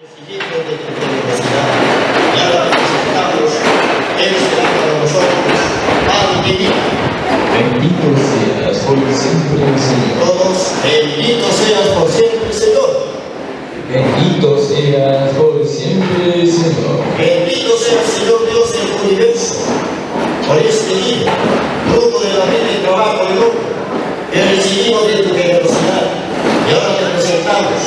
Recibimiento de tu generosidad, y ahora te presentamos, Él será para nosotros, Padre bendito. Bendito seas por siempre, Señor. Todos, bendito seas por siempre, Señor. Bendito seas por siempre, Señor. Bendito seas, Señor Dios del universo, por este día, fruto de la vida y trabajo del hombre, que recibimos de tu generosidad, y ahora te presentamos.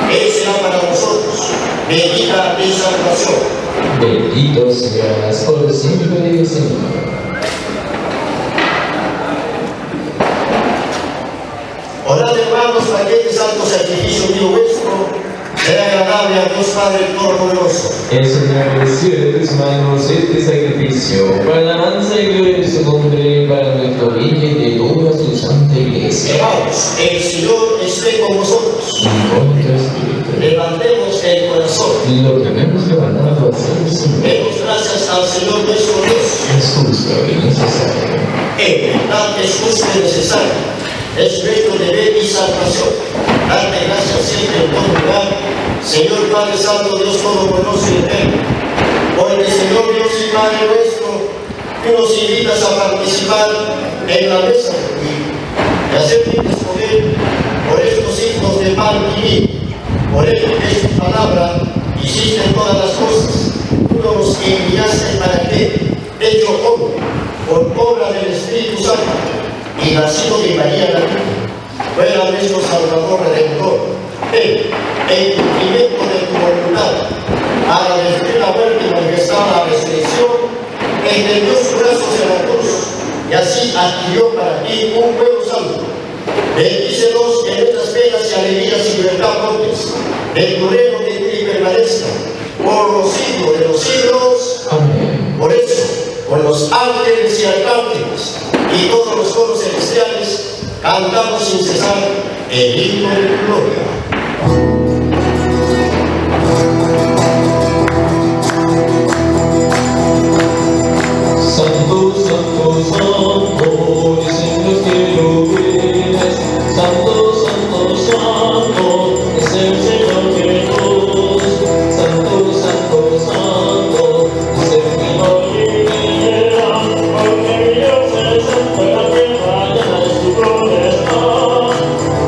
Él será para nosotros, bendita y salvación. Bendito seas por siempre, Señor. Orad, hermanos, para que este santo sacrificio mío vuestro sea agradable a Dios Padre Todopoderoso. El Señor recibe de tus manos este sacrificio para la alabanza y gloria de su nombre, para nuestro bien y de toda su santa iglesia. Hermanos, el Señor esté con vosotros. Y con tu espíritu. Levantemos el corazón. Lo que hemos levantado hacia el Señor Demos gracias al Señor nuestro Dios. es justo y necesario. En verdad es justo y necesario. Es nuestro deber y salvación. Darte gracias siempre en todo lugar, Señor Padre Santo, Dios Todopoderoso y Eterno. Porque, Señor Dios y Padre nuestro, tú nos invitas a participar en la mesa de tu Hijo, y hacerte responder por estos hijos de pan y vino. Por él, que es tu palabra, hiciste todas las cosas. Tú nos enviaste para que, hecho hombre, por obra del Espíritu Santo, y nacido de María la Virgen, fuera nuestro Salvador Redentor. Él, en cumplimiento de tu voluntad, para destruir la muerte y manifestar la resurrección, extendió sus brazos en la cruz, y así adquirió para ti un pueblo santo. Bendícenos en nuestras penas y alegrías y libertad propias, del tu reino de ti permanezca, por los siglos de los siglos. Amén. Por eso, con los ángeles y arcángeles y todos los coros celestiales, cantamos sin cesar el himno de tu gloria. Santo, santo, santo, dicen los querubines. Santo, santo, santo, es el Señor Jesús. Santo, santo, santo, es el Señor libera. Porque Dios es santo en la tierra, llena de su gloria está.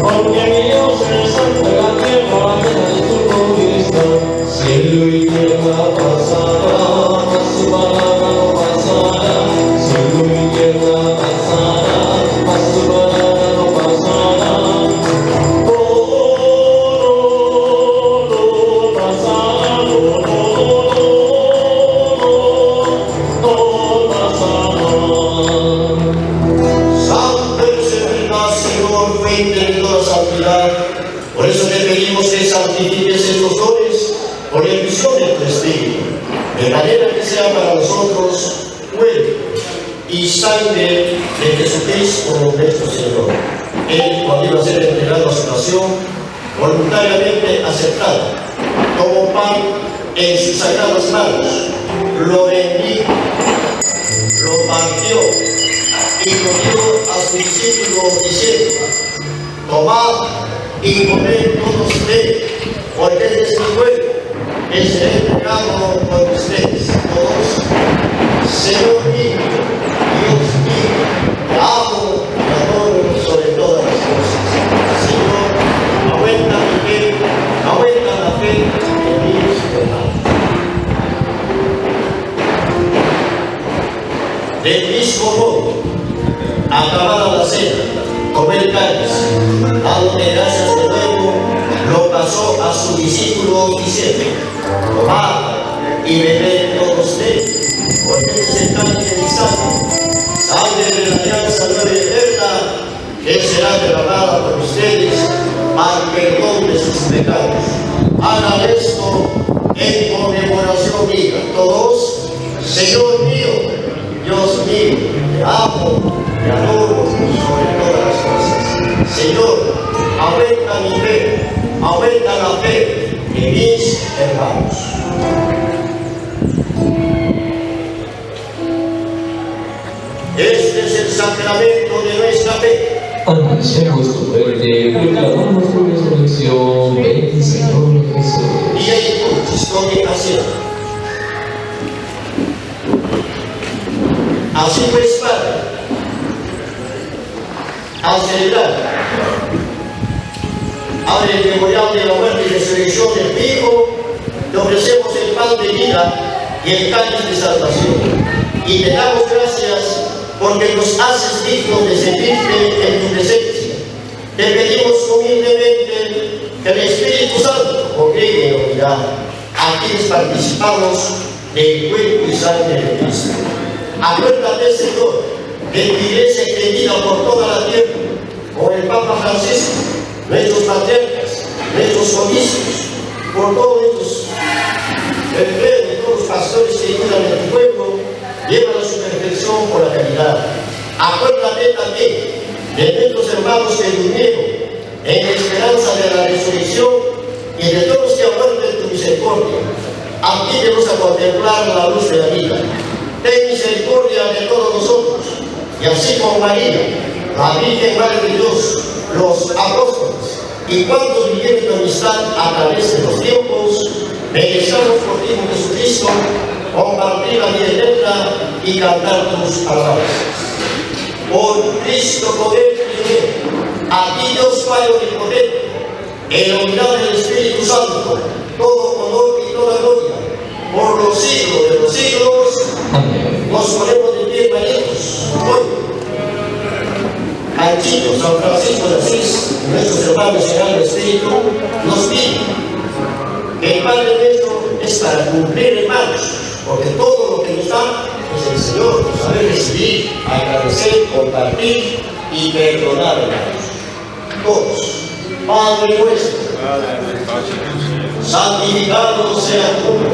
Porque Dios es santo en la tierra, llena de su gloria está. Cielo y tierra pasará, mas su palabra no pasará. Cielo y tierra pasará, mas su palabra no pasará. Todo pasará, todo pasará. Santo eres el verdad, Señor, fuente de toda santidad. Por eso te pedimos que santifiques estos dones por la emisión de tu Espíritu, de manera que sea para nosotros cuerpo y sangre de Jesucristo nuestro Señor. Él, cuando iba a ser entregado a su pasión, voluntariamente aceptado, tomó pan en sus sagradas manos, lo bendijo, lo partió y lo dio a sus discípulos diciendo: tomad y comed todos de él, porque este es mi cuerpo, que será entregado por ustedes todos. Señor mío, Dios mío, te amo y adoro sobre todas las cosas. Señor, aumenta mi fe, aumenta la fe en mis hermanos. Del mismo modo, acabada la cena, tomó el cáliz, dándole gracias de nuevo, lo pasó a sus discípulos diciendo: tomad y bebed todos de él, porque este es el cáliz de mi sangre de la alianza nueva y eterna, que será derramada por ustedes para el perdón de sus pecados. Hagan esto en conmemoración mía. Todos: Señor mío, Dios mío, te amo, te adoro sobre todas las cosas. Señor, aumenta mi fe, aumenta la fe de mis hermanos. Este es el sacramento de nuestra fe. Anunciamos tu muerte, proclamamos tu resurrección. Ven, Señor Jesús. Día y cultos con ocasión. Así pues, Padre, al celebrar ahora el memorial de la muerte y resurrección del Hijo, te ofrecemos el pan de vida y el cáliz de salvación. Y te damos gracias porque nos haces dignos de servirte en tu presencia. Te pedimos humildemente que el Espíritu Santo congregue en unidad a quienes participamos del cuerpo y sangre de Cristo. Acuérdate, Señor, de tu iglesia extendida por toda la tierra, con el Papa Francisco, nuestros patriarcas, nuestros obispos, por todos nuestros enfermos, todos los pastores que cuidan de tu pueblo, llevan a su perfección por la caridad. Acuérdate también de nuestros hermanos que durmieron en la esperanza de la resurrección y de todos los que aguardan en tu misericordia. Admítenos a contemplar la luz de la vida. Ten misericordia de todos nosotros, y así como María, la Virgen Madre de Dios, los apóstoles, y cuantos vivieron tu amistad a través de los tiempos, merezcamos por ti, Jesucristo, compartir la vida eterna y cantar tus alabanzas. Por Cristo poder primero, a ti Dios Padre omnipotente, en la unidad del Espíritu Santo, todo honor y toda gloria, por los siglos de los siglos. Amén. Nos ponemos de pie, hermanitos, hoy. Anchito, San Francisco de Asís, nuestros hermanos en el Espíritu, nos piden que el Padre nuestro es para cumplir, hermanos, porque todo lo que nos da es el Señor, saber recibir, agradecer, compartir y perdonar, hermanos. Todos. Padre nuestro, santificado sea tu nombre,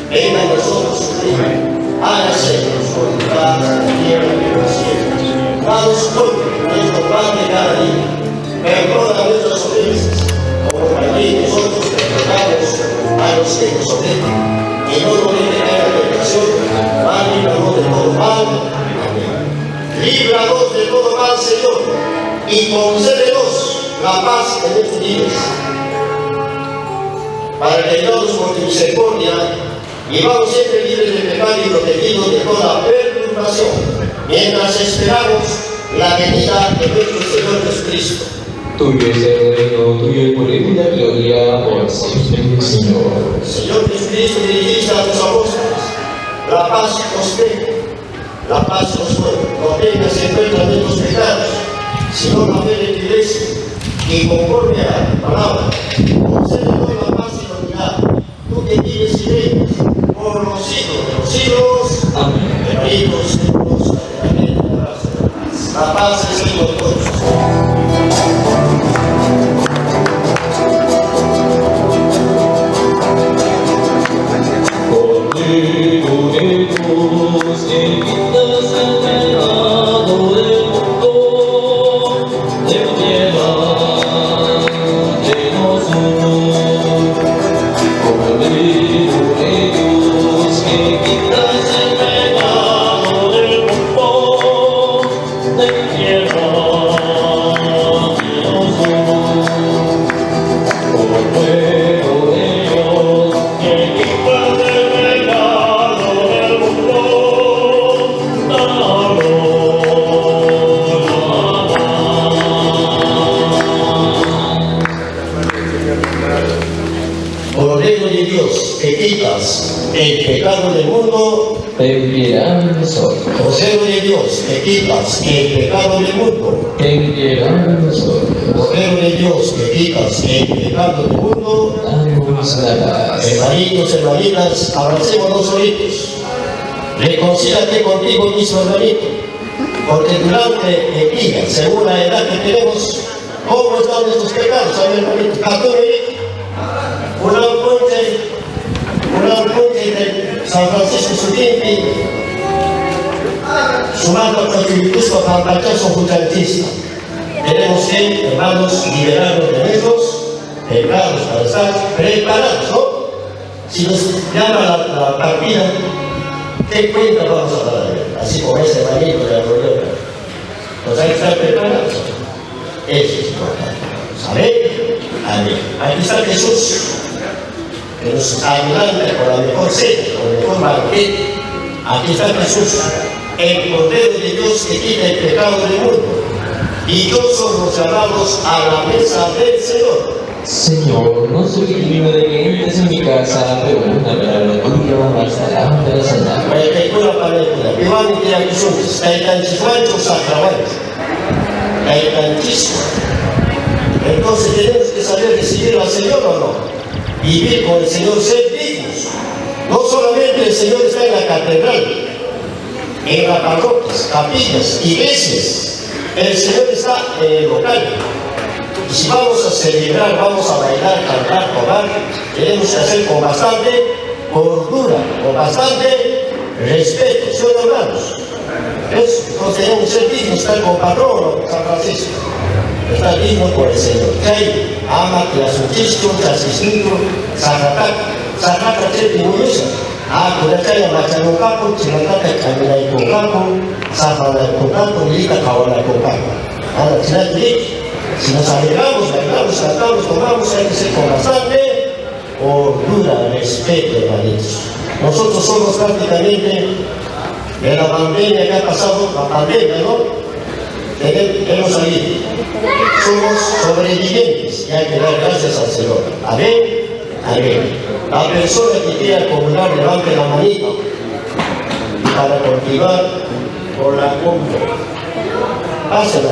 venga a nosotros tu reino, hágase tu voluntad en la tierra y en los cielos. Danos hoy nuestro pan de cada día, perdona nuestras ofensas, como también nosotros perdonamos a los que nos ofenden, y no nos dejes caer en la tentación, mas líbranos de todo mal. Amén. Líbranos de todo mal, Señor, y concédenos la paz en estos días, para que ayudados por tu misericordia, vivamos siempre libres de pecado y protegidos de toda perturbación, mientras esperamos la venida de nuestro Señor Jesucristo. Tuyo es el reino, tuyo el poder y la gloria, por siempre, Señor. Señor Jesucristo, dirigiste a tus apóstoles, la paz os dejo, la paz os doy. No tengas en cuenta nuestros pecados, sino la fe de tu iglesia, y conforme a tu palabra, concédenos la paz y la unidad, tú que vives y reinas por los siglos de los siglos. Amén. Benditos Dios, amén. La paz es con todos. Cordero de Dios, que quitas el pecado del mundo, ten piedad de nosotros. Cordero de Dios, que quitas el pecado del mundo, ten piedad de nosotros. Cordero de Dios, que quitas el pecado del mundo, danos la paz. Cordero de Dios, que quitas el pecado del mundo, Ten piedad de nosotros. Cordero de Dios, que quitas el pecado del mundo, Ten piedad de nosotros. Cordero de Dios, que quitas el pecado del mundo. Danos la paz. Hermanitos, hermanitas, abracémonos solitos. Reconcílate contigo mismo, hermanito, porque durante el día, según la edad que tenemos, ¿cómo están nuestros pecados? A ver, hermanito, una fuente de San Francisco Sutimpi, sumando a Contributusco para marchar su justicia. Tenemos que, hermanos, liberarnos de nuestros pecados para estar preparados, ¿no? Si nos llama la partida, ¿qué cuenta vamos a dar? Así como ese hermanito de la reunión. Nos hay que estar preparados. Eso es importante. ¿Saben? Amén. Aquí está Jesús, que nos adelanta con la mejor cena, con el mejor banquete. Aquí está Jesús, el Cordero de Dios que quita el pecado del mundo. Y todos los llamados a la mesa del Señor. Señor, no soy digno de que entres en mi casa, pero una palabra tuya bastará para sanar. Una palabra, Iván y Jesús, tantísimo sacramento, tantísimo. Entonces tenemos que saber recibir al Señor o no. Vivir con el Señor, ser dignos. No solamente el Señor está en la catedral, en las parroquias, capillas, iglesias. El Señor está en el local. Y si vamos a celebrar, vamos a bailar, cantar, tomar, tenemos que hacer con bastante cordura, con bastante respeto, ¿sí o no, hermanos? Entonces tenemos que ser dignos, estar con patrono, San Francisco. Estar dignos por el Señor. Chay, ama, que asuntisco, chasisnico, sajata, chepi, muyosa. Kuda chay, machan capo, chinatata, camina y con capo, zafana y con capo, milita, caola y con capo. Ahora, si nos alegramos, bailamos, cantamos, tomamos, hay que ser con bastante cordura, respeto, hermanitos. Nosotros somos prácticamente de la pandemia que ha pasado, la pandemia, ¿no? Hemos salido. Somos sobrevivientes y hay que dar gracias al Señor. Amén. Amén. La persona que quiera comulgar, levante la manito para continuar con la compra. Pásela.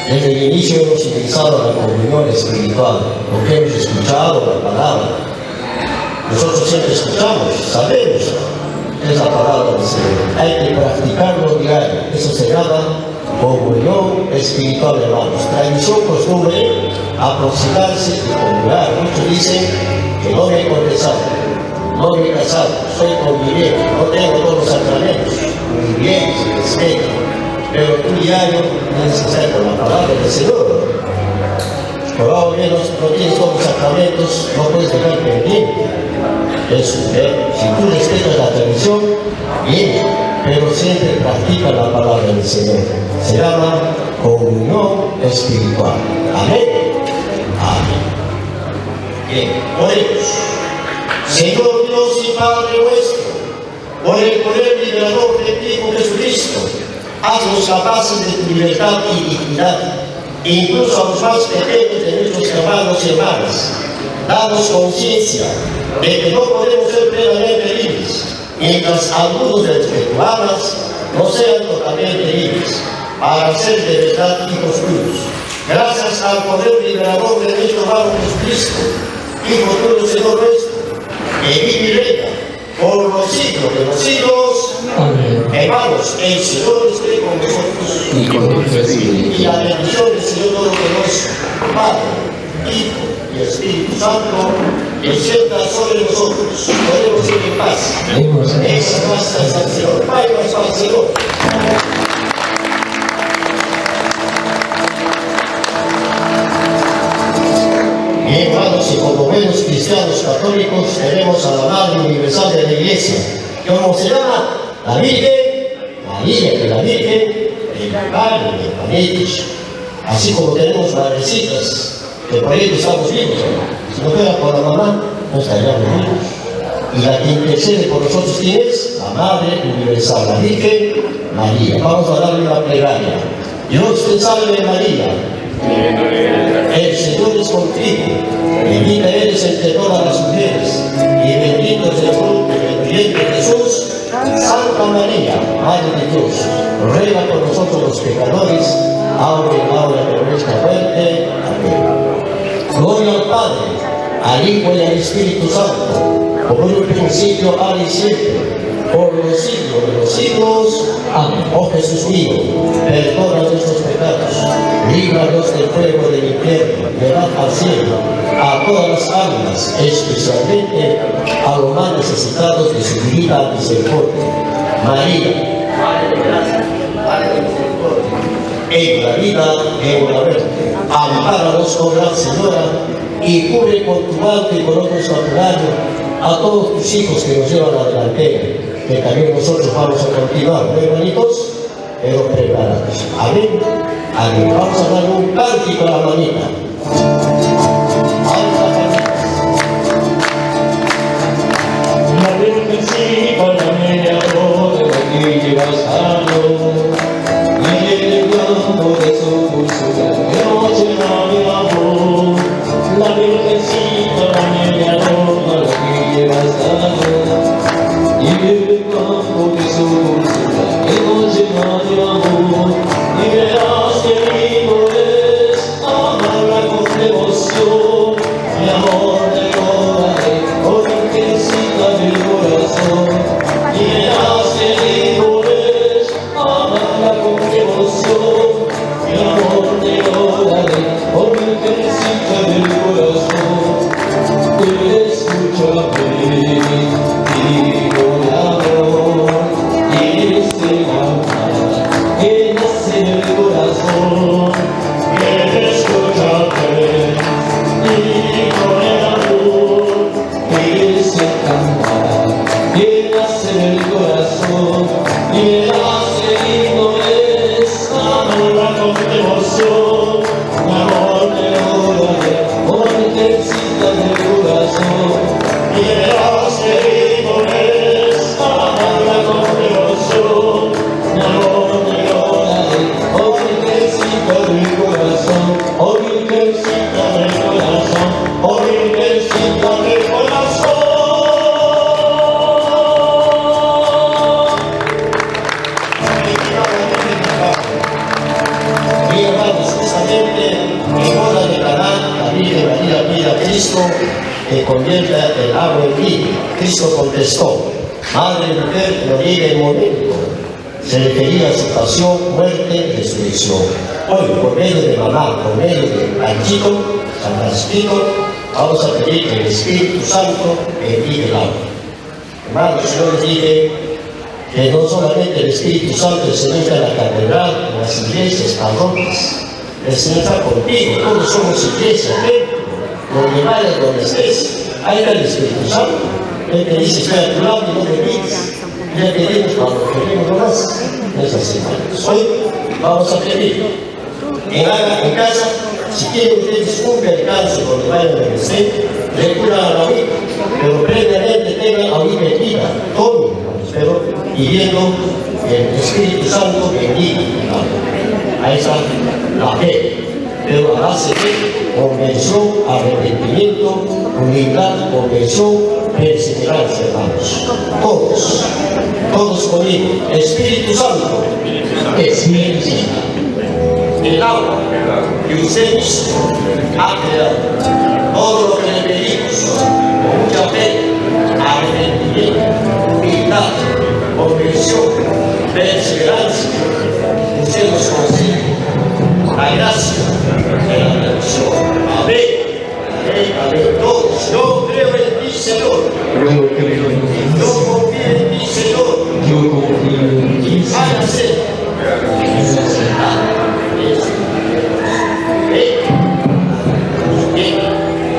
Desde el inicio hemos utilizado la comunión espiritual, porque hemos escuchado la palabra. Nosotros siempre escuchamos, sabemos que es la palabra del Señor. Hay que practicarlo diario. Eso se llama comunión espiritual, hermanos. Tradición, costumbre, aproximarse y comulgar. Muchos dicen que no me he confesado, no me he casado, soy conviviente, no tengo todos los sacramentos. Muy bien, se respeta. Pero tú diario tienes que estar con la palabra del Señor. Por lo menos no tienes todos los sacramentos, no puedes dejar pendiente. Eso, si tú respetas la tradición, bien, pero siempre practica la palabra del Señor. Se llama comunión espiritual. Amén. Amén. Bien, oremos. Señor Dios y Padre nuestro, por el poder liberador de ti, Jesucristo, haznos capaces de tu libertad y dignidad, incluso a los más pequeños de nuestros hermanos y hermanas. Danos conciencia de que no podemos ser plenamente libres, mientras algunos de los que tú amas no sean totalmente libres, para ser de verdad hijos tuyos. Gracias al poder liberador de nuestro hermano Jesucristo, Hijo tuyo, Señor nuestro, que vive y reina por los siglos de los siglos. Amén. Hermanos, el Señor esté con nosotros. Y con tu espíritu. Y la bendición del Señor Todopoderoso, Padre, Hijo y Espíritu Santo, descienda sobre nosotros. Podemos ir en paz. Esa es nuestra sanción. Vayamos al Señor. Mi hermano, buenos cristianos católicos tenemos a la Madre Universal de la Iglesia. ¿Cómo se llama? La Virgen María, que la Virgen del Padre, del Panetich. Así como tenemos madrecitas, que por ello estamos vivos. Si no fuera por la mamá, no estaríamos vivos. Y la que intercede por nosotros, ¿quién es? La Madre Universal, la Virgen María. Vamos a darle una plegaria. Dios te salve María, el Señor es contigo, bendita eres entre todas las mujeres, y bendito es el fruto de tu vientre Jesús. Santa María, Madre de Dios, ruega por nosotros los pecadores, ahora y en la hora de nuestra muerte. Amén. Gloria al Padre, al Hijo y al Espíritu Santo, como en un principio, ahora y siempre, por los siglos de los siglos. Amén. Oh Jesús mío, perdona nuestros pecados, líbranos del fuego del infierno, llevad al cielo a todas las almas, especialmente a los más necesitados de su divina misericordia. María, Madre de gracia, Madre de misericordia, en la vida y en la muerte, ampáranos con Gran Señora y cubre con tu manto y con otros naturales a todos tus hijos que nos llevan a la delantera, que también nosotros vamos a continuar, ¿no, hermanitos? Pero preparados. Amén. Amén. Vamos a dar un cántico a la manita. La Virgencita, la media hora de aquí lleva sano, y en el campo de su dulzura, de noche no mi amor. La Virgencita, la media hora de aquí lleva sano, y en el campo de su dulzura, de noche no mi amor. Y verás que lindo es amarla con devoción, mi amor de corazón, oh Virgencita del corazón. Y verás que lindo es amarla con devoción, mi amor de corazón, oh Virgencita del corazón. Te escúchame, hijo de amor, y este amor que nace en el corazón. Escúchame, hijo de amor, eres el cantar que nace en el corazón. Y verás que lindo es amarla con devoción, mi amor te adoraré, oh Virgencita del corazón. Y verás que lindo es amarla con devoción, mi amor te adoraré, oh Virgencita del corazón, oh Virgencita del corazón, oh Virgencita del corazón. Mi hermanos, justamente en boda de Caná, la Virgen María pide a Cristo que convierta el agua en vino. Cristo contestó: Madre mujer, no llegue el momento. Se refería a su pasión, muerte y resurrección. Hoy, por medio de mamá, por medio de Panchito, San Francisco, vamos a pedir que el Espíritu Santo bendiga el agua. Hermanos, yo les dije que no solamente el Espíritu Santo se encuentra en la catedral, en las iglesias, parroquias, el Señor está contigo, todos somos iglesias, templo, donde vayas, donde estés, ahí está el Espíritu Santo. Él te dice, estoy a tu lado y no me olvides. Ya queremos cuando queremos nomás. No es así, hermanos. Hoy vamos a pedir en casa, si quieren ustedes un percance donde vayan a crecer, recurran a la agüita, pero previamente tengan agüita bendita, tomen, pero pidiendo que el Espíritu Santo bendiga el agua. Ahí está la fe, pero a base de convención, arrepentimiento, humildad, convención, perseverancia, hermanos. Todos conmigo. Espíritu Santo, Espíritu Santo, el agua que usted mismo ha creado, todo lo que le pedimos, con mucha fe, arrepentimiento, humildad, convención, perseverancia, usted nos concede la gracia de la redención. Amén. Amén. Amén. Todos, yo creo en ti, Señor. Yo creo en ti. Yo confío en ti, Señor. Yo confío en ti. Hágase.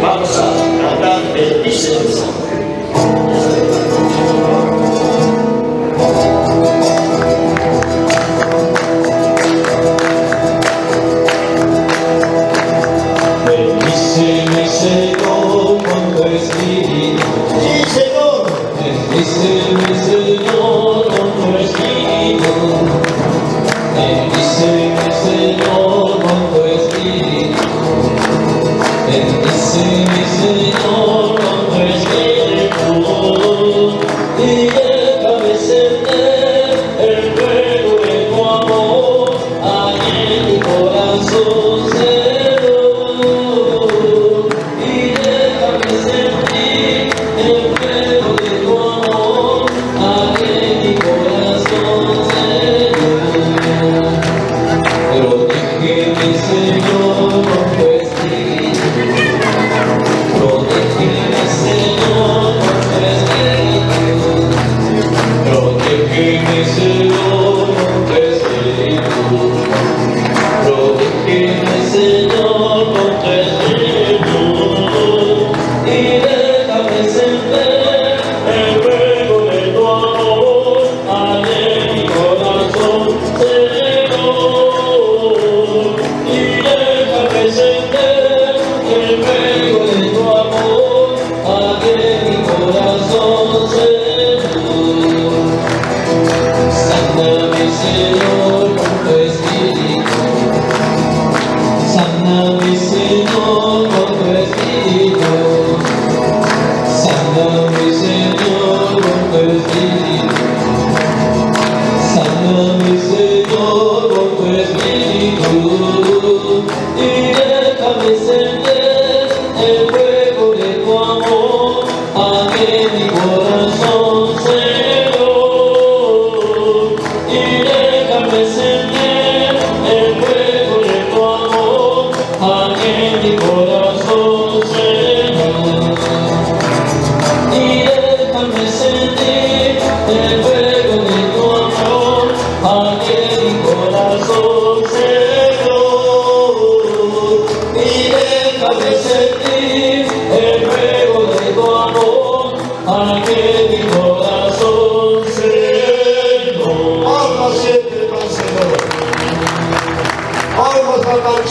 Vamos a cantar.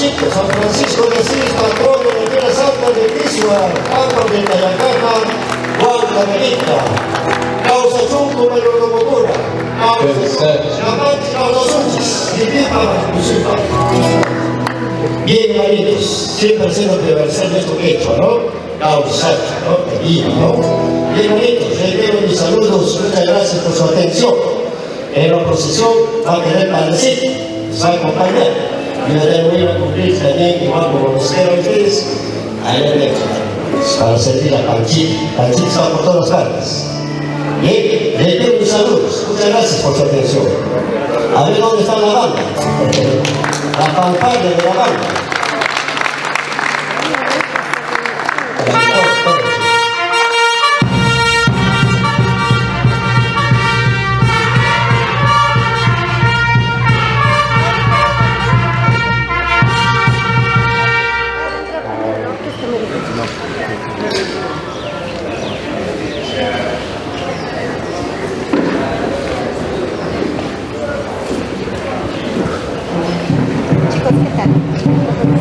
patroncito, San Francisco de Asís, patrón de la Tierra Santa de Quisua, Campo de Tayacaja, Guarda Benita, causa chunco de Lorococura, causa Chamanchi, causa Sunchis, y bien, hermanitos, siempre haciendo prevalecer nuestro quechua, ¿no? Causa, ¿no? Divino, ¿no? Bien, hermanitos, reitero mis saludos, muchas gracias por su atención. En la procesión va a tener panecito, nos va a acompañar. Y yo voy a cumplir también, igual como los quiero a ustedes, a él para servir la panchita. Panchita va por todas partes. Bien, reitero mis saludos, muchas gracias por su atención. A ver dónde está la banda. La fanfarria de la banda. Chicos, ¿qué tal?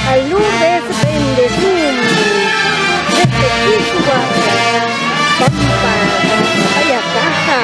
a Lourdes Bendezum, desde Quishuaca, Pampa, Ayacaja.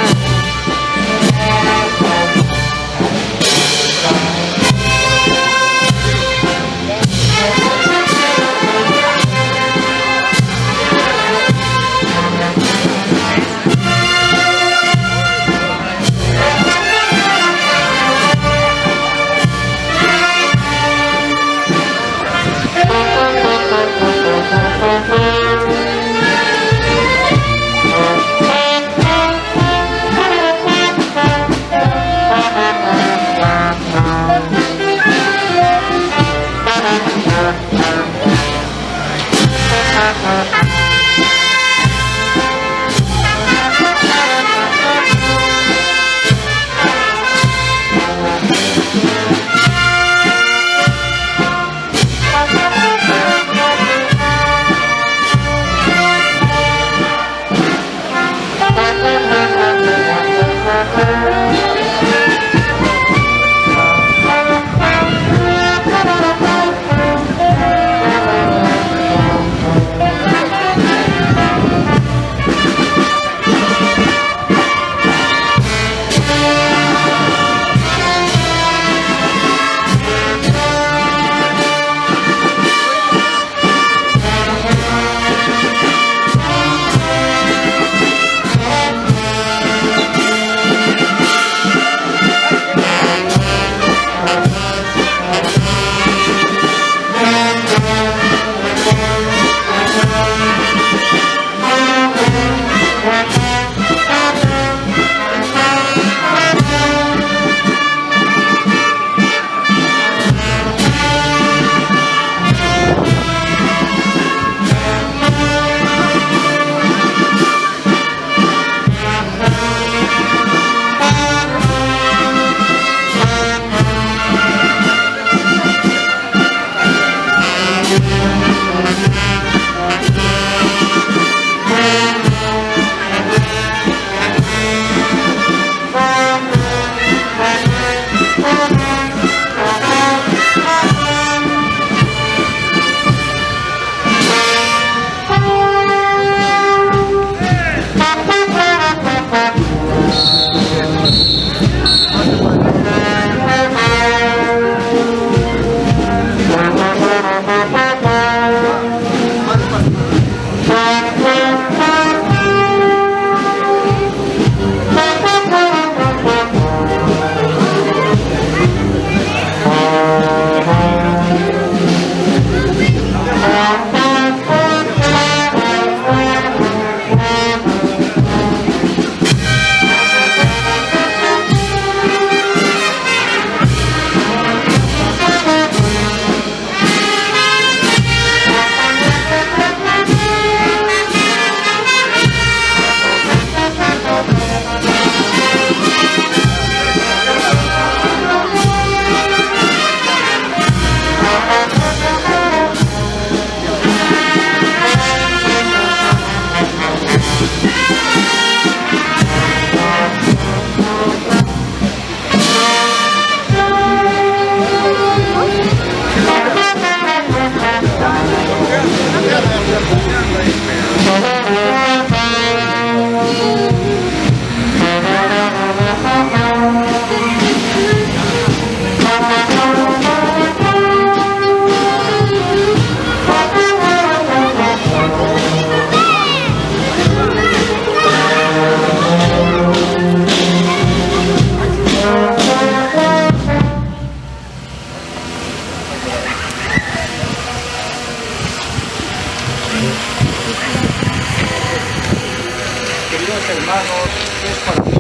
Queridos hermanos, es para mí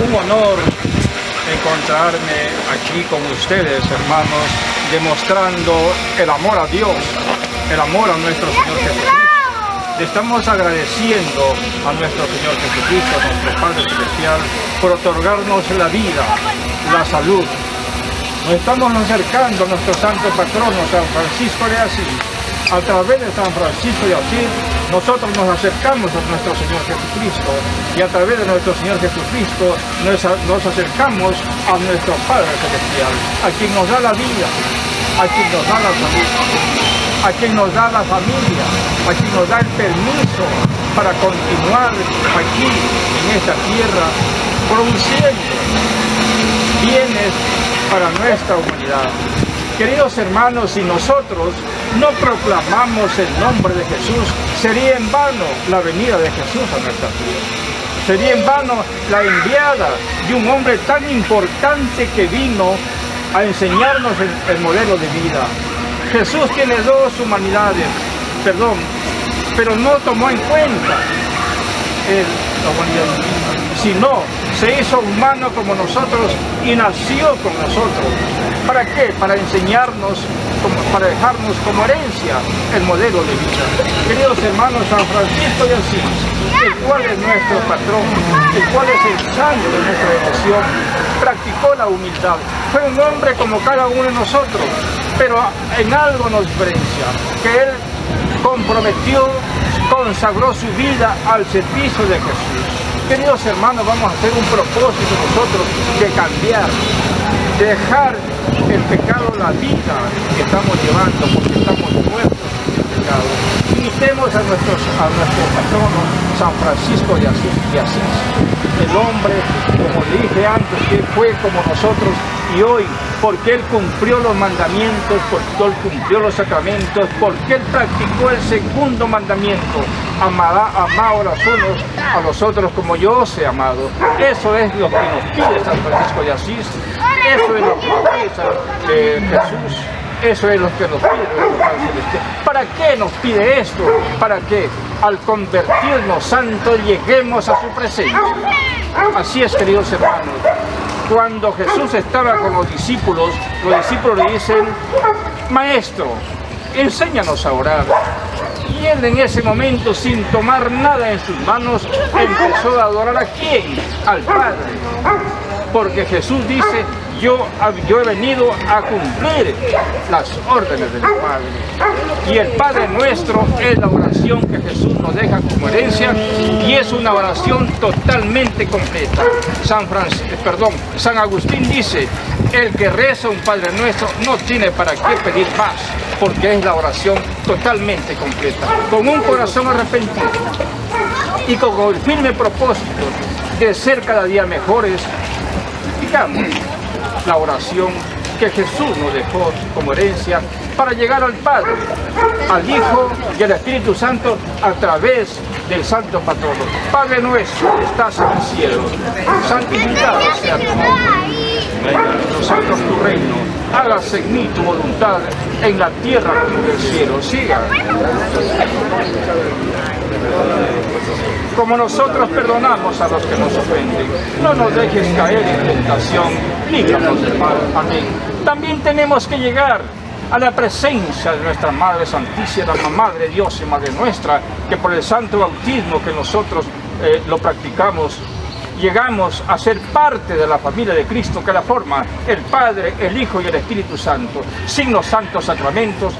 un honor encontrarme aquí con ustedes, hermanos, demostrando el amor a Dios, el amor a nuestro Señor Jesucristo. Le estamos agradeciendo a nuestro Señor Jesucristo, a nuestro Padre Celestial, por otorgarnos la vida, la salud. Nos estamos acercando a nuestro santo patrono, San Francisco de Asís. A través de San Francisco de Asís, nosotros nos acercamos a nuestro Señor Jesucristo, y a través de nuestro Señor Jesucristo nos acercamos a nuestro Padre Celestial, a quien nos da la vida, a quien nos da la salud, a quien nos da la familia, a quien nos da el permiso para continuar aquí en esta tierra, produciendo bienes para nuestra humanidad. Queridos hermanos, si nosotros no proclamamos el nombre de Jesús, sería en vano la venida de Jesús a nuestra tierra. Sería en vano la enviada de un hombre tan importante que vino a enseñarnos el modelo de vida. Jesús tiene dos humanidades, pero no tomó en cuenta la humanidad divina, sino se hizo humano como nosotros y nació con nosotros. ¿Para qué? Para enseñarnos, para dejarnos como herencia el modelo de vida. Queridos hermanos, San Francisco de Asís, el cual es nuestro patrón, el cual es el santo de nuestra devoción, practicó la humildad. Fue un hombre como cada uno de nosotros, pero en algo nos diferencia, que él comprometió, consagró su vida al servicio de Jesús. Queridos hermanos, vamos a hacer un propósito nosotros de cambiar, de dejar el pecado, la vida que estamos llevando, porque estamos muertos en el pecado. Imitemos a nuestro patrono, San Francisco de Asís, el hombre, como dije antes, que fue como nosotros, y hoy, porque él cumplió los mandamientos, porque él cumplió los sacramentos, porque él practicó el segundo mandamiento, amar a los otros como yo os he amado. Eso es lo que nos pide San Francisco de Asís, eso es lo que nos pide Jesús, eso es lo que nos pide nuestro Padre Celestial. ¿Para qué nos pide esto? Para que al convertirnos santos lleguemos a su presencia. Así es, queridos hermanos. Cuando Jesús estaba con los discípulos le dicen: Maestro, enséñanos a orar. Y él en ese momento, sin tomar nada en sus manos, empezó a adorar ¿a quién? Al Padre. Porque Jesús dice: yo he venido a cumplir las órdenes del Padre. Y el Padre nuestro es la oración que Jesús nos deja como herencia, y es una oración totalmente completa. San Agustín dice: el que reza un Padre Nuestro no tiene para qué pedir más, porque es la oración totalmente completa. Con un corazón arrepentido y con el firme propósito de ser cada día mejores, digamos la oración que Jesús nos dejó como herencia para llegar al Padre, al Hijo y al Espíritu Santo a través del Santo Patrono. Padre nuestro que estás en el cielo, santificado sea tu nombre. Venga a nosotros tu reino, hágase en mí tu voluntad, en la tierra como en el cielo. Siga. Como nosotros perdonamos a los que nos ofenden, no nos dejes caer en tentación, líbranos del mal. Amén. También tenemos que llegar a la presencia de nuestra Madre Santísima, la Madre de Dios y Madre nuestra, que por el santo bautismo que nosotros lo practicamos, llegamos a ser parte de la familia de Cristo, que la forma el Padre, el Hijo y el Espíritu Santo. Sin los santos sacramentos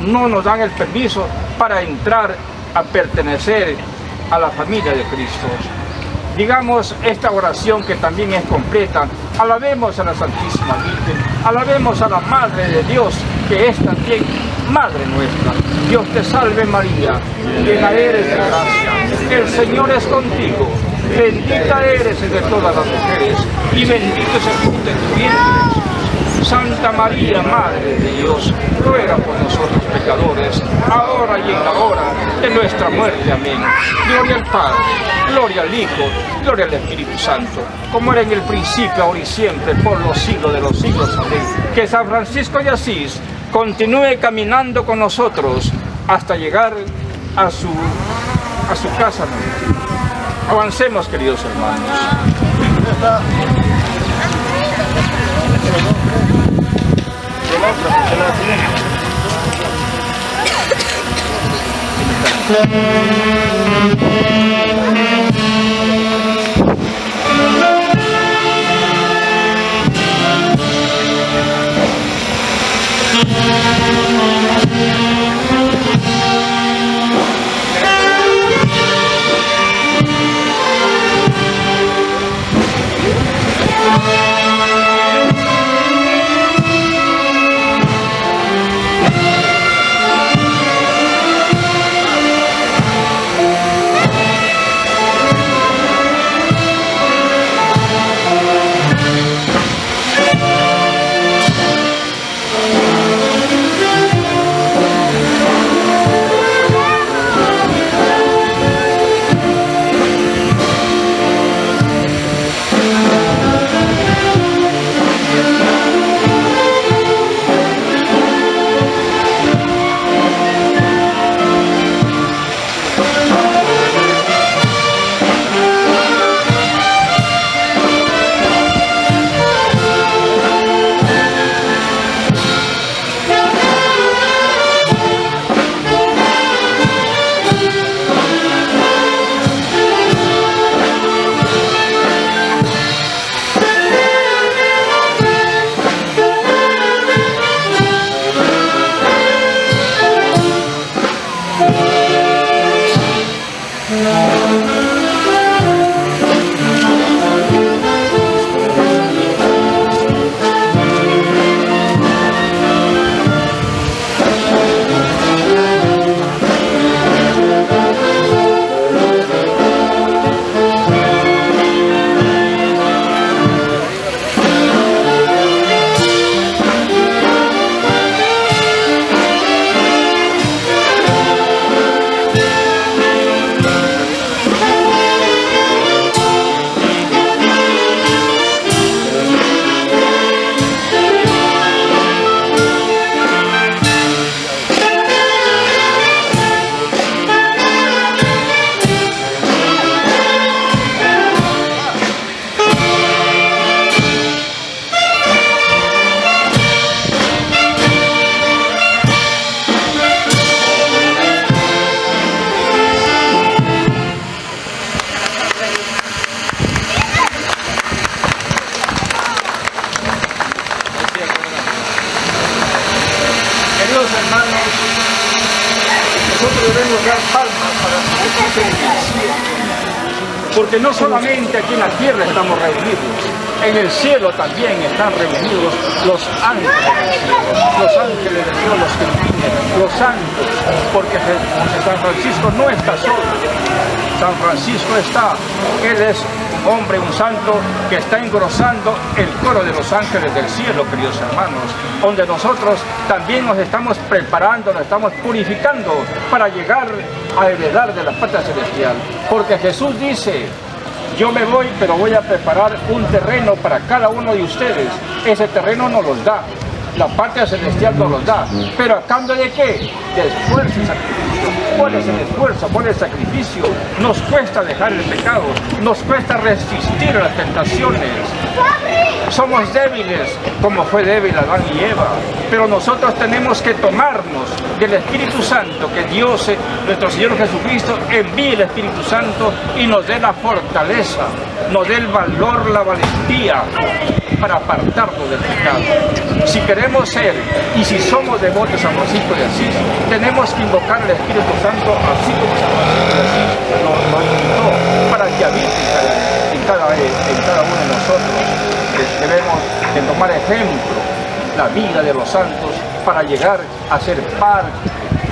no nos dan el permiso para entrar a pertenecer a la familia de Cristo. Digamos esta oración que también es completa. Alabemos a la Santísima Virgen, alabemos a la Madre de Dios, que es también Madre nuestra. Dios te salve María, llena eres de gracia, el Señor es contigo, bendita eres entre todas las mujeres, y bendito es el fruto de tu vientre, Jesús. Santa María, Madre de Dios, ruega por nosotros pecadores, ahora y en la hora de nuestra muerte. Amén. Gloria al Padre, gloria al Hijo, gloria al Espíritu Santo, como era en el principio, ahora y siempre, por los siglos de los siglos. Amén. Que San Francisco de Asís continúe caminando con nosotros hasta llegar a su casa. Avancemos, queridos hermanos. nosotros debemos dar palmas para Jesús en el cielo. Porque no solamente aquí en la tierra estamos reunidos, en el cielo también están reunidos los ángeles del Dios, los querubines, los santos, porque San Francisco no está solo. San Francisco está, él es un hombre, un santo que está engrosando el coro de los ángeles del cielo, queridos hermanos, donde nosotros también nos estamos preparando, nos estamos purificando para llegar a heredar de la patria celestial. Porque Jesús dice: yo me voy, pero voy a preparar un terreno para cada uno de ustedes. Ese terreno nos los da, la patria celestial nos los da. ¿Pero a cambio de qué? De esfuerzo y sacrificio. ¿Cuál es el esfuerzo? ¿Cuál es el sacrificio? Nos cuesta dejar el pecado, nos cuesta resistir a las tentaciones. Somos débiles, como fue débil Adán y Eva, pero nosotros tenemos que tomarnos del Espíritu Santo, que Dios, nuestro Señor Jesucristo, envíe el Espíritu Santo y nos dé la fortaleza, nos dé el valor, la valentía para apartarnos del pecado. Si queremos ser y si somos devotos a San Francisco de Asís, tenemos que invocar al Espíritu Santo, así como San Francisco de Asís nos invitó, para que habite en cada uno de nosotros. Debemos de tomar ejemplo la vida de los santos para llegar a ser parte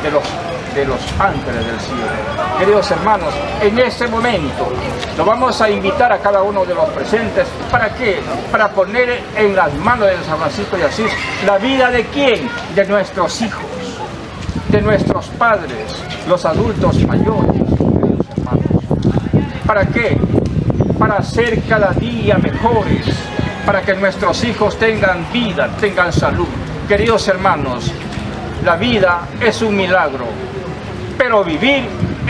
de los ángeles del cielo. Queridos hermanos, en este momento lo vamos a invitar a cada uno de los presentes. ¿Para qué? Para poner en las manos de San Francisco de Asís la vida de ¿quién? De nuestros hijos, de nuestros padres, los adultos mayores, queridos hermanos. ¿Para qué? Para ser cada día mejores, para que nuestros hijos tengan vida, tengan salud. Queridos hermanos, la vida es un milagro, pero vivir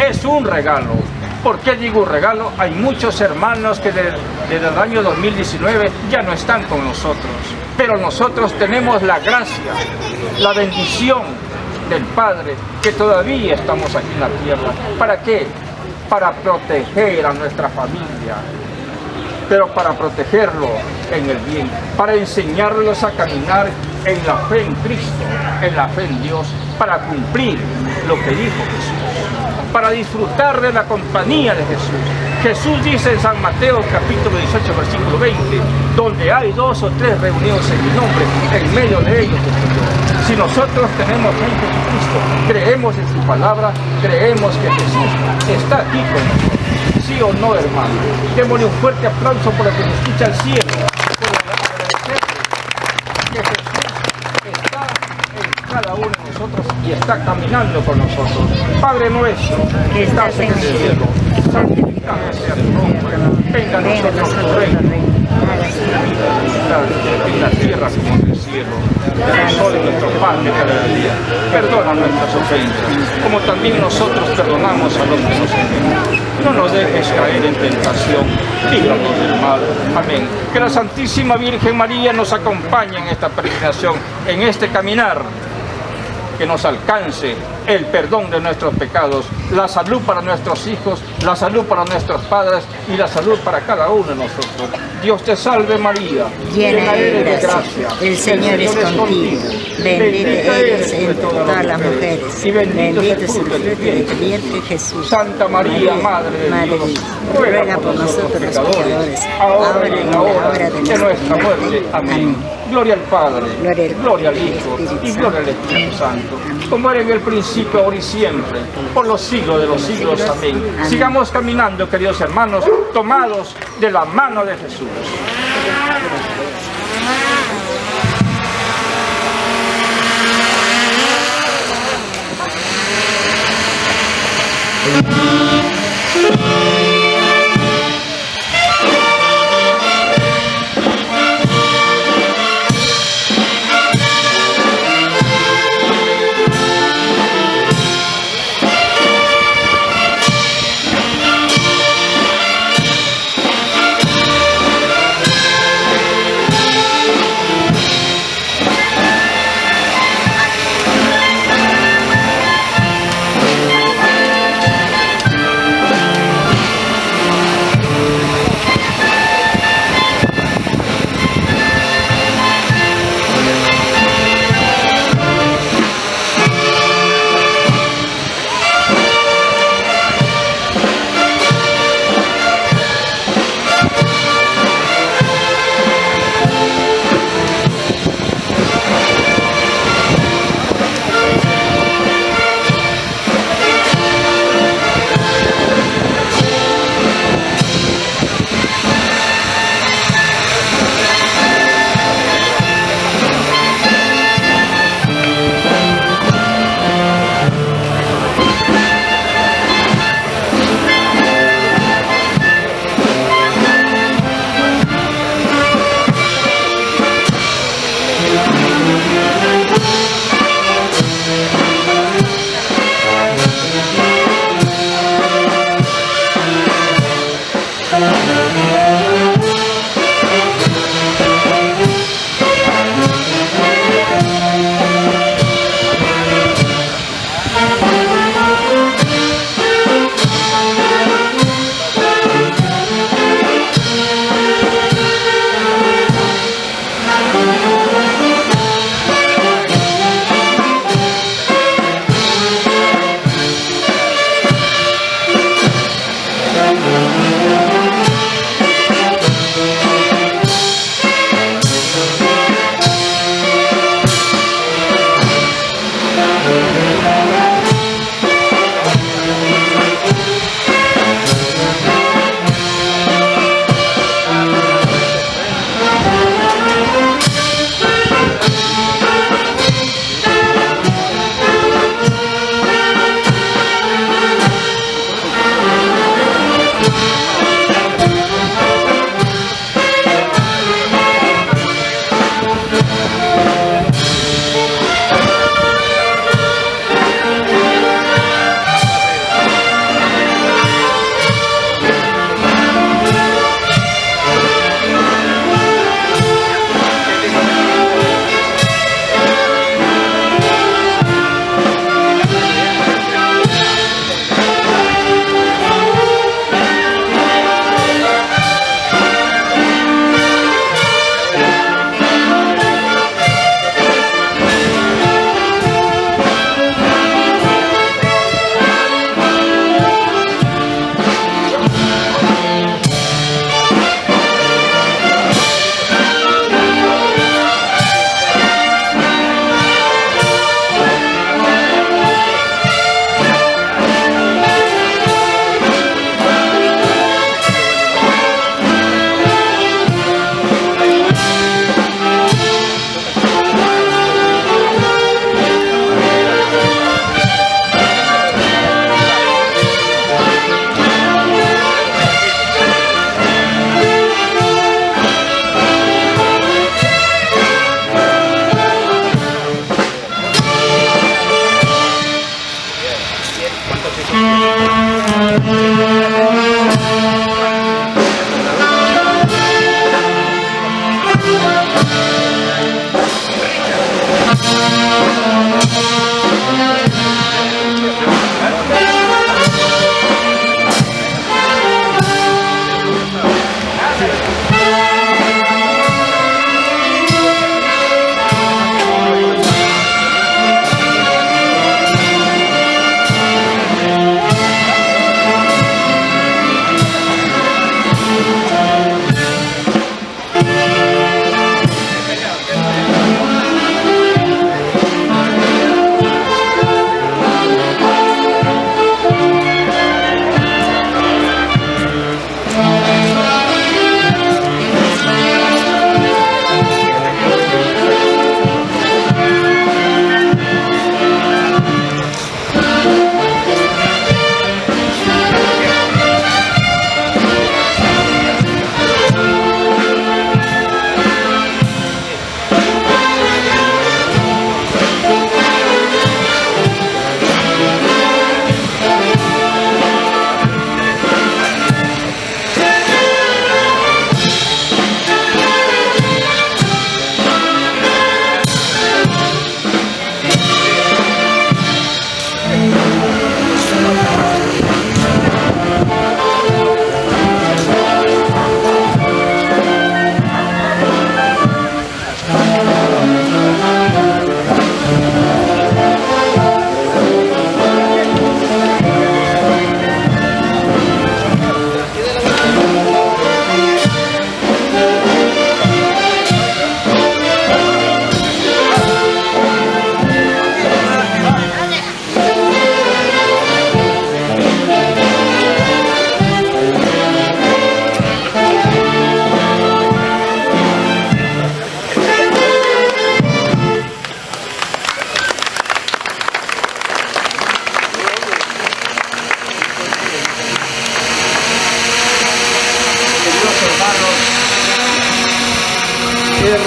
es un regalo. ¿Por qué digo un regalo? Hay muchos hermanos que desde el año 2019 ya no están con nosotros, pero nosotros tenemos la gracia, la bendición del Padre, que todavía estamos aquí en la tierra. ¿Para qué? Para proteger a nuestra familia, pero para protegerlo en el bien, para enseñarlos a caminar en la fe en Cristo, en la fe en Dios, para cumplir lo que dijo Jesús, para disfrutar de la compañía de Jesús. Jesús dice en San Mateo capítulo 18 versículo 20, donde hay 2 o 3 reunidos en mi nombre, en medio de ellos estoy yo. Si nosotros tenemos fe en Jesucristo, creemos en su palabra, creemos que Jesús está aquí con nosotros. ¿Sí o no, hermano? Démosle un fuerte aplauso por lo que nos escucha el cielo, por agradecerle que Jesús está en cada uno de nosotros y está caminando con nosotros. Padre nuestro, que estás en el cielo, santificado sea tu nombre, venga a nosotros tu reino, en la tierra como en el cielo. Danos hoy nuestro pan de cada día. Perdona nuestras ofensas, como también nosotros perdonamos a los que nos ofenden. No nos dejes caer en tentación, líbranos del mal. Amén. Que la Santísima Virgen María nos acompañe en esta peregrinación, en este caminar, que nos alcance el perdón de nuestros pecados, la salud para nuestros hijos, la salud para nuestros padres y la salud para cada uno de nosotros. Dios te salve María, llena eres de gracia, el Señor es contigo, bendita eres entre todas las mujeres, y bendito es el fruto de tu vientre Jesús. Santa María, Madre de Dios, ruega por nosotros los pecadores, ahora y en la hora de nuestra muerte. Amén. Gloria al Padre, gloria al Hijo y gloria al Espíritu Santo, como era en el principio, ahora y siempre, por los siglos de los siglos. Amén. Sigamos caminando, queridos hermanos, tomados de la mano de Jesús.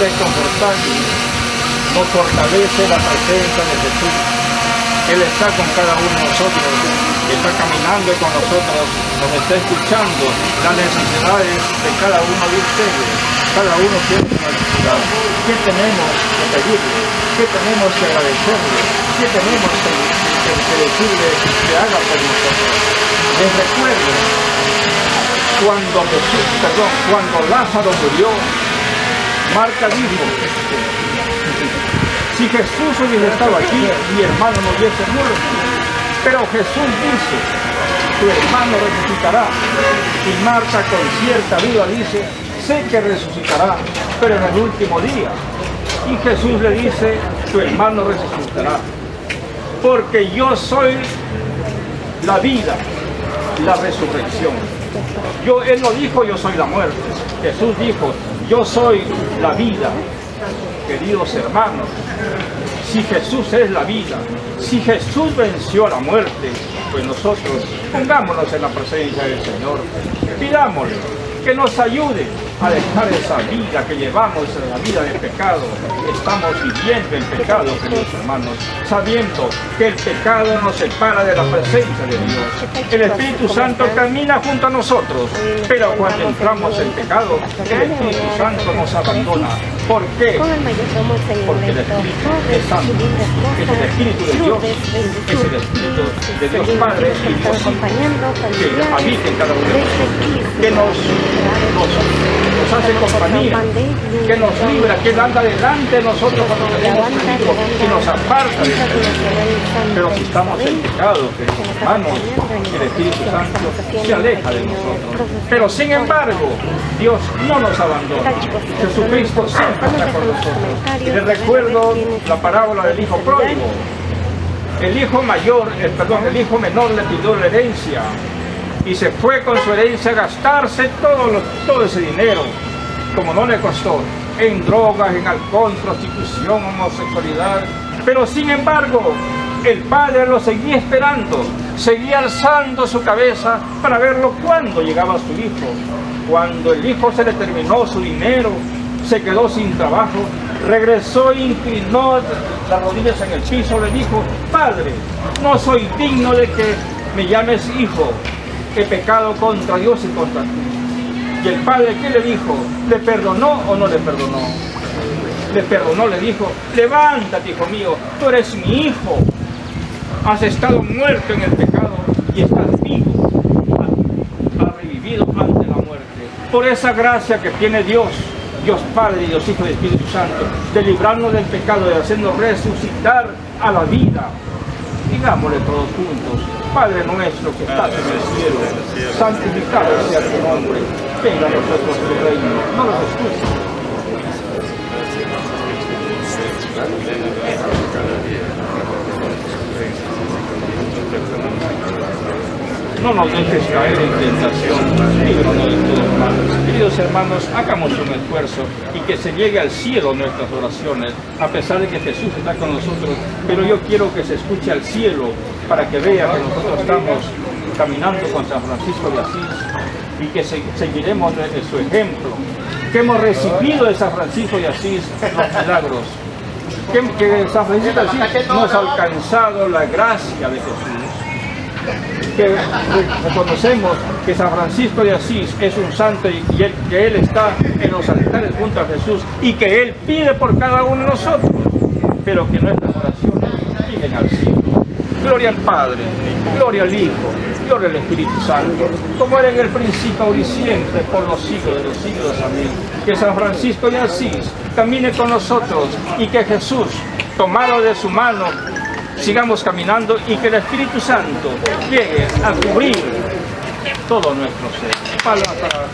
reconfortante, nos fortalece la presencia de Jesús. Él está con cada uno de nosotros, está caminando con nosotros, nos está escuchando las necesidades de cada uno de ustedes. Cada uno tiene una necesidad. ¿Qué tenemos que pedirle? ¿Qué tenemos que agradecerle? ¿Qué tenemos que decirle que haga por nosotros? Les recuerdo, cuando Lázaro murió, Marta dijo, si Jesús hubiese estado aquí, mi hermano no hubiese muerto. Pero Jesús dice, tu hermano resucitará. Y Marta con cierta duda dice, sé que resucitará, pero en el último día. Y Jesús le dice, tu hermano resucitará. Porque yo soy la vida, la resurrección. Él no dijo, yo soy la muerte. Jesús dijo, yo soy la vida. Queridos hermanos, si Jesús es la vida, si Jesús venció a la muerte, pues nosotros pongámonos en la presencia del Señor, pidámosle que nos ayude a dejar esa vida que llevamos, la vida de pecado. Estamos viviendo en pecado, queridos hermanos, sabiendo que el pecado nos separa de la presencia de Dios. El Espíritu Santo camina junto a nosotros, pero cuando entramos en pecado, el Espíritu Santo nos abandona. ¿Por qué? Porque el Espíritu es Santo, es el Espíritu de Dios, es el Espíritu de Dios Padre y Dios Hijo, que habita en cada uno de nosotros, que nos hace compañía, que nos libra, que Él anda delante de nosotros cuando tenemos peligro y nos aparta de Él. Pero si estamos en pecado, queridos hermanos, el Espíritu Santo se aleja de nosotros. Pero sin embargo, Dios no nos abandona. Jesucristo siempre está con nosotros. Y les recuerdo la parábola del hijo pródigo. El hijo menor le pidió la herencia y se fue con su herencia a gastarse todo ese dinero, como no le costó, en drogas, en alcohol, prostitución, homosexualidad. Pero sin embargo, el padre lo seguía esperando, seguía alzando su cabeza para verlo cuando llegaba su hijo. Cuando el hijo se le terminó su dinero, se quedó sin trabajo, regresó, inclinó las rodillas en el piso, le dijo, Padre, no soy digno de que me llames hijo, he pecado contra Dios y contra ti. Y el padre, ¿qué le dijo? ¿Le perdonó o no le perdonó? Le perdonó, le dijo, levántate, hijo mío, tú eres mi hijo, has estado muerto en el pecado y estás vivo, has revivido ante la muerte. Por esa gracia que tiene Dios Padre, Dios Hijo y Espíritu Santo, de librarnos del pecado, de hacernos resucitar a la vida. Digámosle todos juntos, Padre nuestro que estás en el cielo, santificado sea tu nombre, venga a nosotros tu reino. No los escuches. No nos dejes caer en tentación, líbranos de todos males. Queridos hermanos, hagamos un esfuerzo y que se llegue al cielo nuestras oraciones, a pesar de que Jesús está con nosotros. Pero yo quiero que se escuche al cielo para que vea que nosotros estamos caminando con San Francisco de Asís y que seguiremos su ejemplo, que hemos recibido de San Francisco de Asís los milagros, que San Francisco de Asís nos ha alcanzado la gracia de Jesús. Que reconocemos que San Francisco de Asís es un santo y que Él está en los altares junto a Jesús y que Él pide por cada uno de nosotros, pero que nuestras oraciones lleguen al cielo. Gloria al Padre, gloria al Hijo, gloria al Espíritu Santo, como era en el principio, ahora y siempre, por los siglos de los siglos. Amén. Que San Francisco de Asís camine con nosotros y que Jesús, tomado de su mano, sigamos caminando y que el Espíritu Santo llegue a cubrir todo nuestro ser. Palmas para...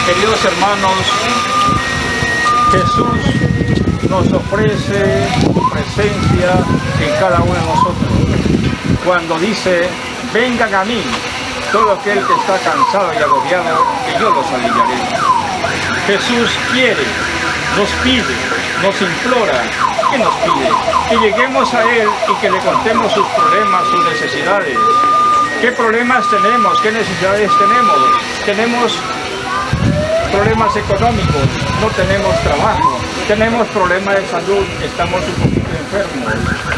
Queridos hermanos, Jesús nos ofrece su presencia en cada uno de nosotros. Cuando dice, vengan a mí, todo aquel que está cansado y agobiado, que yo los aliviaré. Jesús quiere, nos pide, nos implora, que nos pide que lleguemos a Él y que le contemos sus problemas, sus necesidades. ¿Qué problemas tenemos? ¿Qué necesidades tenemos? Tenemos problemas económicos, no tenemos trabajo, tenemos problemas de salud, estamos un poquito enfermos,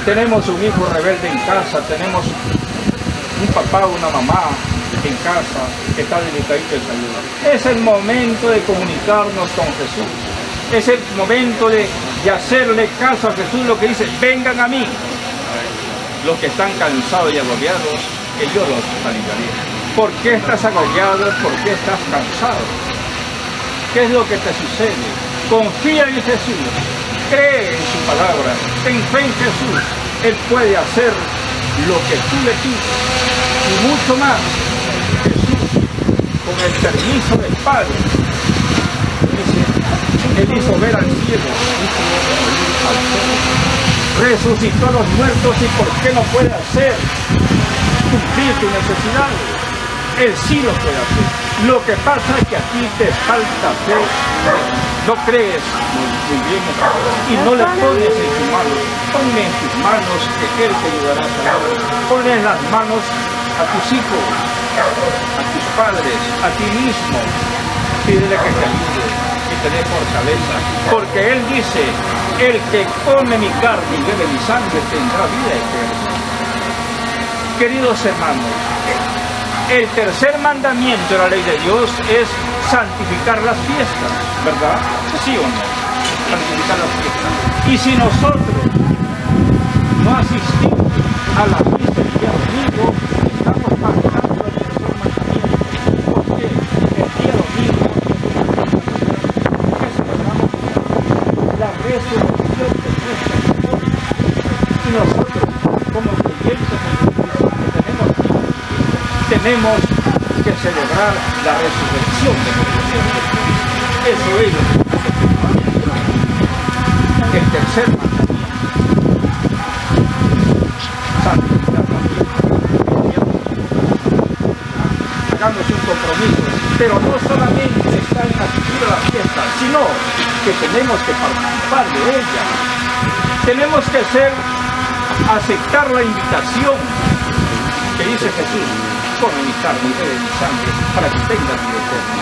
tenemos un hijo rebelde en casa, tenemos un papá o una mamá en casa que está delicadito de salud. Es el momento de comunicarnos con Jesús, es el momento de hacerle caso a Jesús, lo que dice, vengan a mí, los que están cansados y agobiados, que yo los aliviaré. ¿Por qué estás agobiado? ¿Por qué estás cansado? ¿Qué es lo que te sucede? Confía en Jesús, cree en su palabra, ten fe en Jesús. Él puede hacer lo que tú le pides y mucho más. Jesús, con el permiso del Padre, dice, Él hizo ver al cielo, hizo oír al cielo, resucitó a los muertos y ¿por qué no puede hacer cumplir tus necesidades? Él sí lo puede hacer. Lo que pasa es que a ti te falta fe, no crees muy bien y no le pones en tus manos. Ponle en tus manos que Él te ayudará a sanar. Ponle en las manos a tus hijos, a tus padres, a ti mismo. Pídele que te ayude y te dé fortaleza. Porque Él dice, el que come mi carne y bebe mi sangre tendrá vida eterna. Queridos hermanos, el tercer mandamiento de la ley de Dios es santificar las fiestas, ¿verdad? ¿Sí o no? Santificar las fiestas. Y si nosotros no asistimos a la fiesta del día domingo, estamos faltando al tercer mandamiento. Porque el día domingo que celebramos la resurrección de nuestro Señor. Y nosotros, como creyentes tenemos que celebrar la resurrección de nuestro Señor. Eso es el tercer mandamiento. Santificar la fiesta. Hagamos un compromiso, pero no solamente está en asistir a la fiesta, sino que tenemos que participar de ella. Tenemos que aceptar la invitación que dice Jesús, come mi carne y bebe mi sangre, para que tengas vida eterna.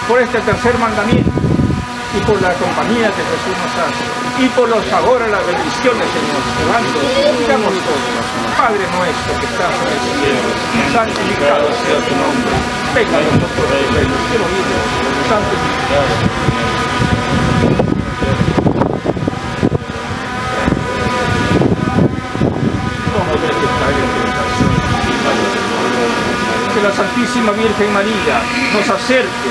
Por este tercer mandamiento, y por la compañía que Jesús nos hace, y por los favores, las bendiciones que nos levanta, digamos todos, Padre nuestro que estás en el cielo, santificado sea tu nombre, venga a nosotros tu reino, quiero ir, santificado. Que la Santísima Virgen María nos acerque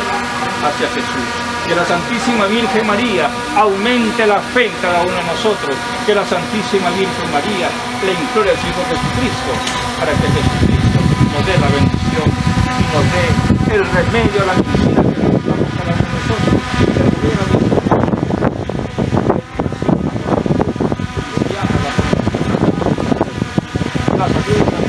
hacia Jesús. Que la Santísima Virgen María aumente la fe en cada uno de nosotros. Que la Santísima Virgen María le implore al Hijo Jesucristo para que Jesucristo nos dé la bendición y nos dé el remedio a la medicina que necesitamos cada uno de nosotros. La salud.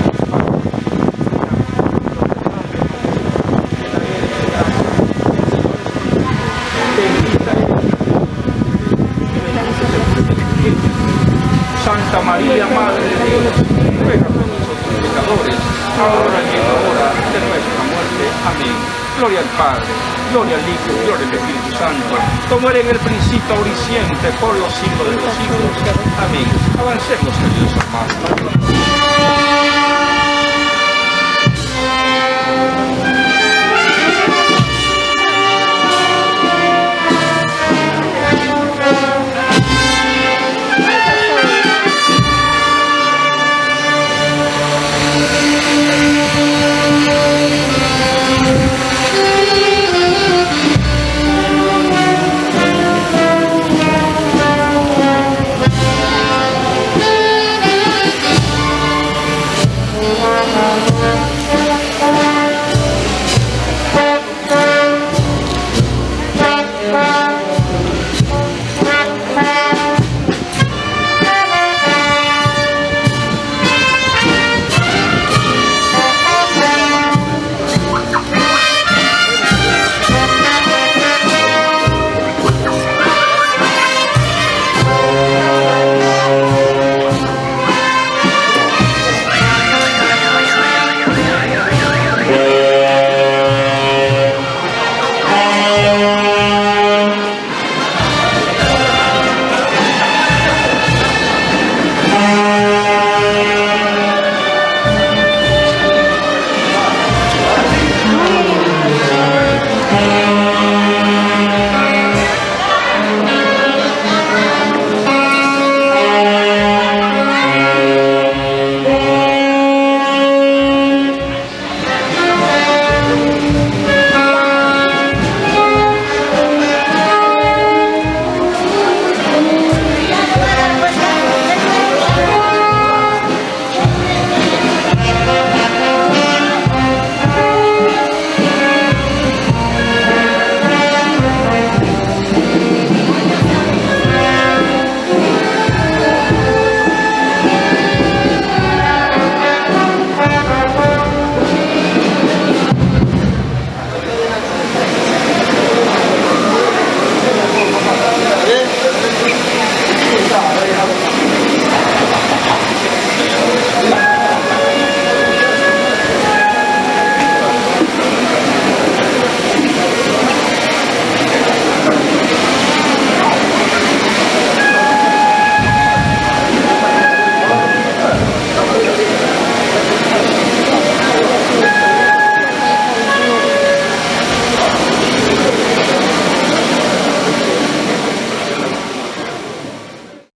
Santa María, Madre de Dios, ruega por nosotros pecadores, ahora y en la hora de nuestra muerte. Amén. Gloria al Padre, gloria al Hijo, gloria al Espíritu Santo, como era en el principio, ahora y siempre, por los siglos de los siglos. Amén. Avancemos, queridos hermanos.